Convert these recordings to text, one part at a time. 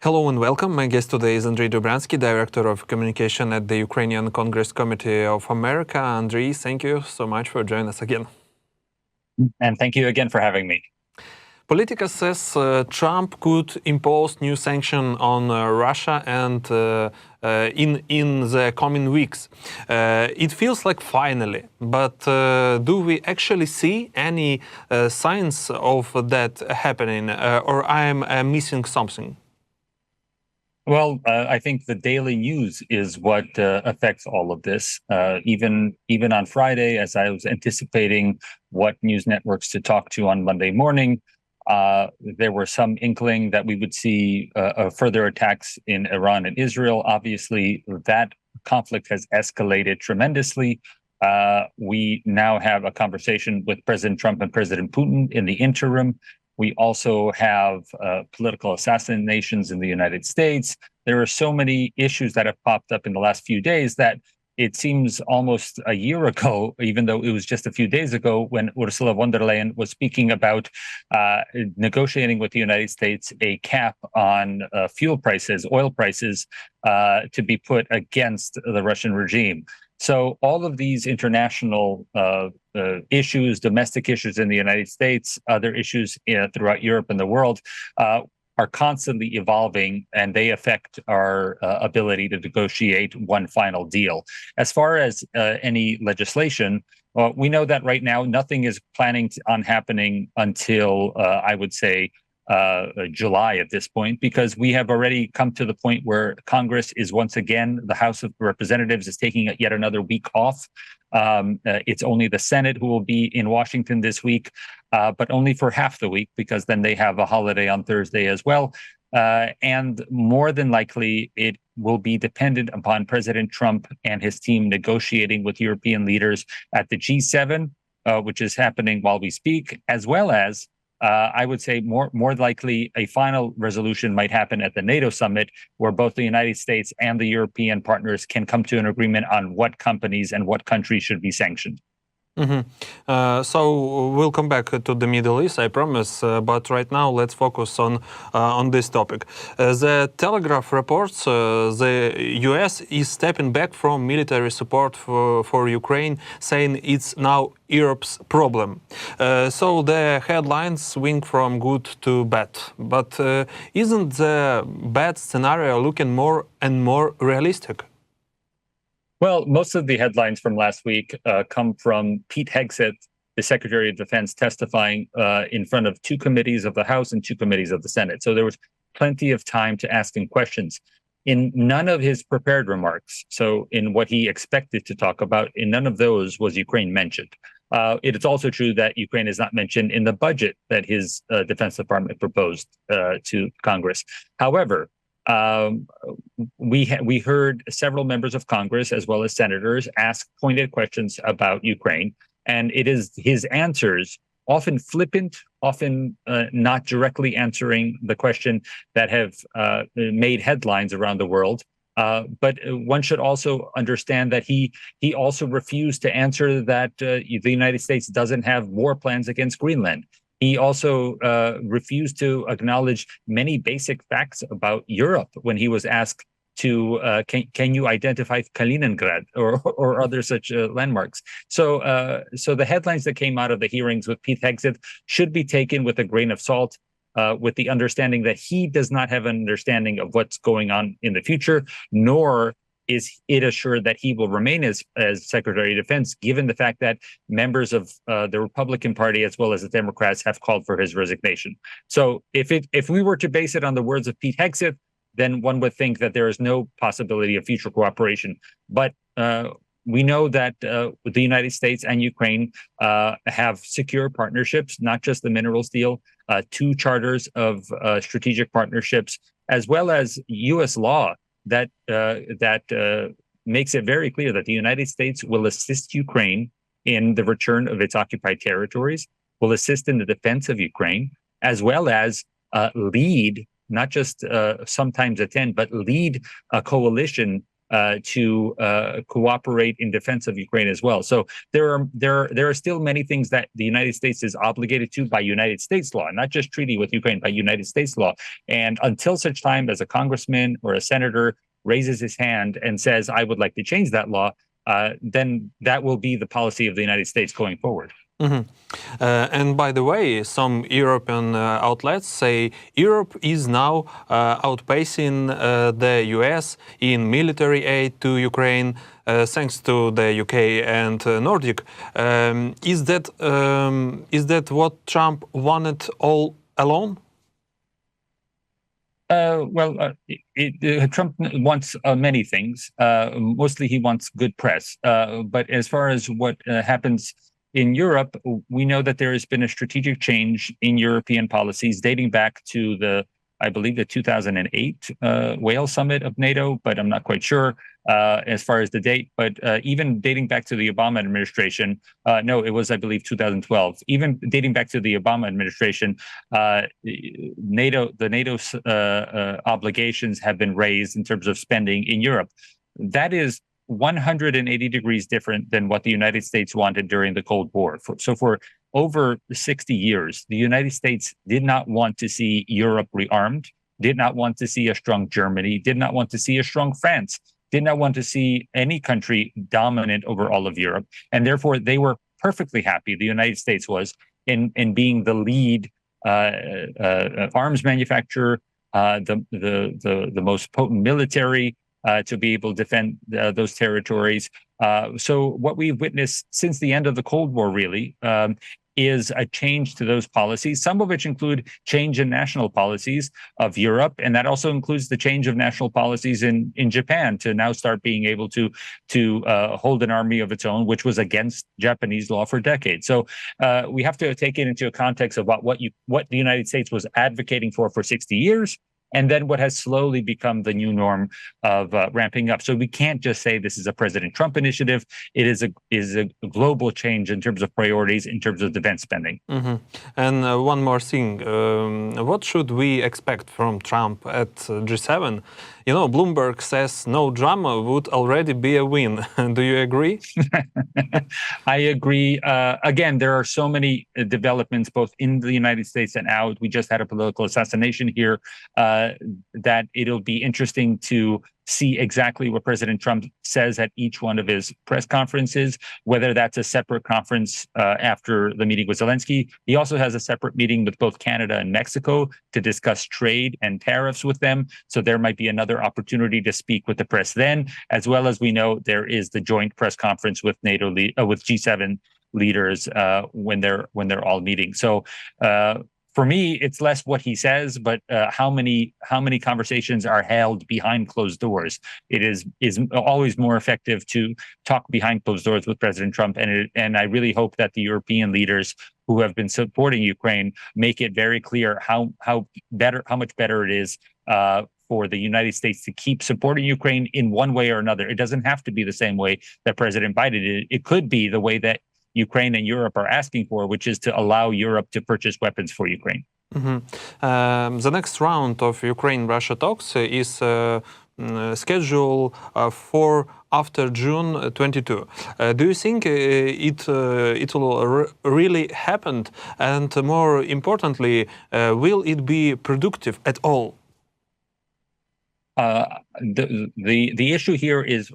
Hello and welcome. My guest today is Andrij Dobriansky, Director of Communication at the Ukrainian Congress Committee of America. Andrij, thank you so much for joining us again. And thank you again for having me. Politica says Trump could impose new sanctions on Russia and in the coming weeks. It feels like finally, but do we actually see any signs of that happening, or I am missing something? Well, I think the daily news is what affects all of this. Even on Friday, as I was anticipating what news networks to talk to on Monday morning, there were some inkling that we would see further attacks in Iran and Israel. Obviously, that conflict has escalated tremendously. We now have a conversation with President Trump and President Putin in the interim. We also have political assassinations in the United States. There are so many issues that have popped up in the last few days that it seems almost a year ago, even though it was just a few days ago, when Ursula von der Leyen was speaking about negotiating with the United States a cap on fuel prices, oil prices, to be put against the Russian regime. So all of these international issues, domestic issues in the United States, other issues throughout Europe and the world, are constantly evolving, and they affect our ability to negotiate one final deal. As far as any legislation, we know that right now nothing is planning on happening until I would say July at this point, because we have already come to the point where Congress is once again, the House of Representatives is taking yet another week off. It's only the Senate who will be in Washington this week, but only for half the week, because then they have a holiday on Thursday as well. And more than likely, it will be dependent upon President Trump and his team negotiating with European leaders at the G7, which is happening while we speak, as well as I would say more likely a final resolution might happen at the NATO summit, where both the United States and the European partners can come to an agreement on what companies and what countries should be sanctioned. So we'll come back to the Middle East, I promise. But right now, let's focus on this topic. The Telegraph reports the U.S. is stepping back from military support for Ukraine, saying it's now Europe's problem. So the headlines swing from good to bad. But isn't the bad scenario looking more and more realistic? Well, most of the headlines from last week come from Pete Hegseth, the Secretary of Defense, testifying in front of two committees of the House and two committees of the Senate. So there was plenty of time to ask him questions. In none of his prepared remarks, so in what he expected to talk about, in none of those was Ukraine mentioned. It is also true that Ukraine is not mentioned in the budget that his Defense Department proposed to Congress. However, we heard several members of Congress as well as senators ask pointed questions about Ukraine, and it is his answers, often flippant, often not directly answering the question, that have made headlines around the world. But one should also understand that he also refused to answer that the United States doesn't have war plans against Greenland. He also refused to acknowledge many basic facts about Europe when he was asked to can you identify Kaliningrad or other such landmarks. So the headlines that came out of the hearings with Pete Hegseth should be taken with a grain of salt, with the understanding that he does not have an understanding of what's going on in the future, nor is it assured that he will remain as Secretary of Defense, given the fact that members of the Republican Party as well as the Democrats have called for his resignation. So if we were to base it on the words of Pete Hegseth, then one would think that there is no possibility of future cooperation. But we know that the United States and Ukraine have secure partnerships, not just the minerals deal, two charters of strategic partnerships, as well as U.S. law that makes it very clear that the United States will assist Ukraine in the return of its occupied territories, will assist in the defense of Ukraine, as well as lead, not just sometimes attend, but lead a coalition to cooperate in defense of Ukraine as well. So there are still many things that the United States is obligated to by United States law, not just treaty with Ukraine, by United States law. And until such time as a congressman or a senator raises his hand and says, "I would like to change that law," then that will be the policy of the United States going forward. And by the way, some European outlets say Europe is now outpacing the US in military aid to Ukraine, thanks to the UK and Nordic. Is that what Trump wanted all along? Trump wants many things. Mostly he wants good press. But as far as what happens in Europe, we know that there has been a strategic change in European policies dating back to I believe, the 2008 Wales summit of NATO, but I'm not quite sure as far as the date. But even dating back to the Obama administration, no, it was, I believe, 2012. Even dating back to the Obama administration, NATO's obligations have been raised in terms of spending in Europe. That is 180 degrees different than what the United States wanted during the Cold War. So for over 60 years, the United States did not want to see Europe rearmed, did not want to see a strong Germany, did not want to see a strong France, did not want to see any country dominant over all of Europe. And therefore, they were perfectly happy, the United States was, in being the lead arms manufacturer, the most potent military, to be able to defend those territories. So what we've witnessed since the end of the Cold War, really, is a change to those policies, some of which include change in national policies of Europe. And that also includes the change of national policies in Japan to now start being able to hold an army of its own, which was against Japanese law for decades. So we have to take it into a context of what the United States was advocating for 60 years, and then what has slowly become the new norm of ramping up. So we can't just say this is a President Trump initiative. It is a global change in terms of priorities, in terms of defense spending. And one more thing, what should we expect from Trump at G7? You know, Bloomberg says no drama would already be a win. Do you agree? I agree. Again, there are so many developments both in the United States and out. We just had a political assassination here, that it'll be interesting to see exactly what President Trump says at each one of his press conferences, whether that's a separate conference after the meeting with Zelensky. He also has a separate meeting with both Canada and Mexico to discuss trade and tariffs with them. So there might be another opportunity to speak with the press then, as well as we know there is the joint press conference with with G7 leaders when they're all meeting. So for me, it's less what he says, but how many conversations are held behind closed doors. It is always more effective to talk behind closed doors with President Trump, and I really hope that the European leaders who have been supporting Ukraine make it very clear how much better it is for the United States to keep supporting Ukraine in one way or another. It doesn't have to be the same way that President Biden did. It could be the way that Ukraine and Europe are asking for, which is to allow Europe to purchase weapons for Ukraine. The next round of Ukraine-Russia talks is scheduled for after June 22. Do you think it will really happen? And more importantly, will it be productive at all? The issue here is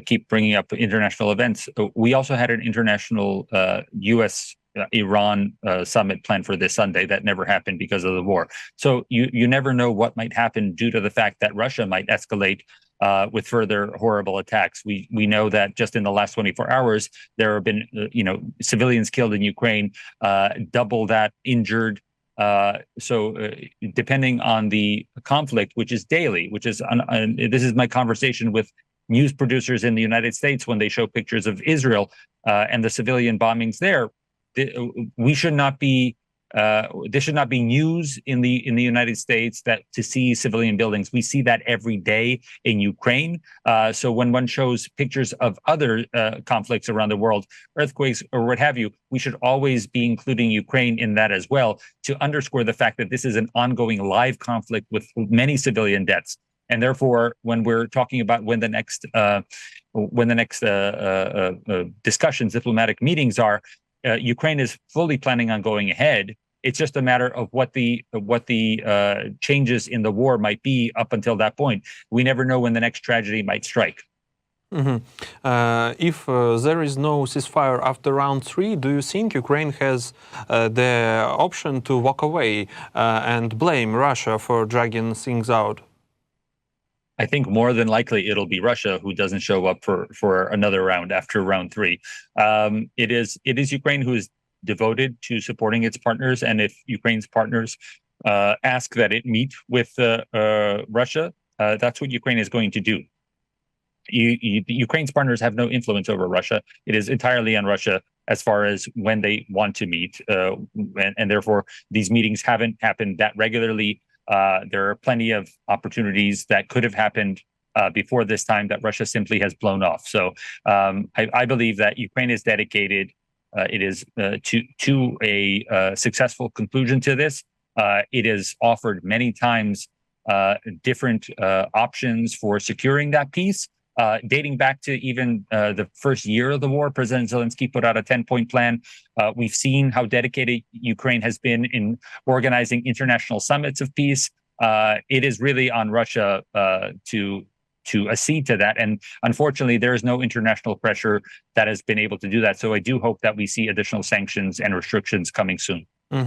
keep bringing up international events. We also had an international U.S. Iran summit planned for this Sunday that never happened because of the war. So you never know what might happen due to the fact that Russia might escalate with further horrible attacks. We know that just in the last 24 hours there have been civilians killed in Ukraine, double that injured. So depending on the conflict, which is daily, this is my conversation with news producers in the United States when they show pictures of Israel and the civilian bombings there. This should not be news in the United States that to see civilian buildings. We see that every day in Ukraine. So when one shows pictures of other conflicts around the world, earthquakes or what have you, we should always be including Ukraine in that as well to underscore the fact that this is an ongoing live conflict with many civilian deaths. And therefore, when we're talking about when the next discussions, diplomatic meetings are, Ukraine is fully planning on going ahead. It's just a matter of what the changes in the war might be up until that point. We never know when the next tragedy might strike. Mm-hmm. If there is no ceasefire after round 3, do you think Ukraine has the option to walk away and blame Russia for dragging things out? I think more than likely it'll be Russia who doesn't show up for another round after round 3. It is Ukraine who is devoted to supporting its partners, and if Ukraine's partners ask that it meet with Russia, that's what Ukraine is going to do. Ukraine's partners have no influence over Russia. It is entirely on Russia as far as when they want to meet, and therefore these meetings haven't happened that regularly. There are plenty of opportunities that could have happened before this time that Russia simply has blown off. So I believe that Ukraine is dedicated. It is to a successful conclusion to this. It has offered many times different options for securing that peace. Dating back to even the first year of the war, President Zelensky put out a 10-point plan. We've seen how dedicated Ukraine has been in organizing international summits of peace. It is really on Russia to accede to that. And unfortunately, there is no international pressure that has been able to do that. So I do hope that we see additional sanctions and restrictions coming soon.